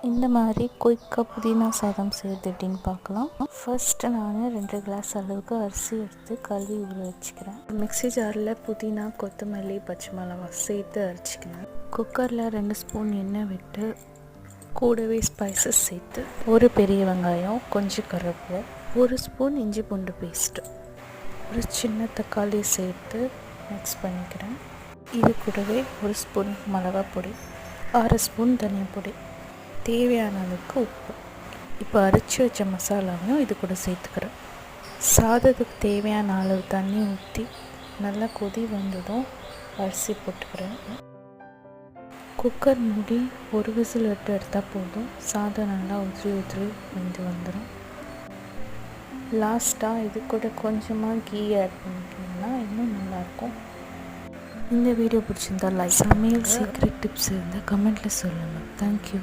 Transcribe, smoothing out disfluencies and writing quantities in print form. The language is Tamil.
இந்த மாதிரி குயிக்காக புதினா சாதம் செய்கிறது எப்படின்னு பார்க்கலாம். ஃபர்ஸ்ட்டு நான் 2 கிளாஸ் அளவுக்கு அரிசி எடுத்து கழுவி ஊற வச்சுக்கிறேன். மிக்ஸி ஜாரில் புதினா, கொத்தமல்லி, பச்சை மிளகா சேர்த்து அரைச்சிக்கிறேன். குக்கரில் 2 ஸ்பூன் எண்ணெய் விட்டு கூடவே ஸ்பைசஸ் சேர்த்து 1 பெரிய வெங்காயம், கொஞ்சம் கருவேப்பிலை, 1 ஸ்பூன் இஞ்சி பூண்டு பேஸ்ட்டு, ஒரு சின்ன தக்காளி சேர்த்து மிக்ஸ் பண்ணிக்கிறேன். இது கூடவே 1 ஸ்பூன் மிளகாய் பொடி, 6 ஸ்பூன் தனியா பொடி, தேவையான அளவுக்கு உப்பு. இப்போ அரைச்சி வச்ச மசாலாவையும் இது கூட சேர்த்துக்கிறேன். சாதத்துக்கு தேவையான அளவு தண்ணி ஊற்றி நல்லா கொதி வந்ததும் அரிசி போட்டுக்கிறேன். குக்கர் மூடி 1 விசில் விட்டு எடுத்தால் போதும். சாதம் நல்லா உதிரி வெந்து வந்துடும். லாஸ்ட்டாக இது கூட கொஞ்சமாக கீ ஆட் பண்ணிக்கிங்கன்னா இன்னும் நல்லாயிருக்கும். இந்த வீடியோ பிடிச்சிருந்தா லைக், சமையல் சீக்ரெட் டிப்ஸ் இருந்தால் கமெண்ட்டில் சொல்லுங்கள். தேங்க்யூ.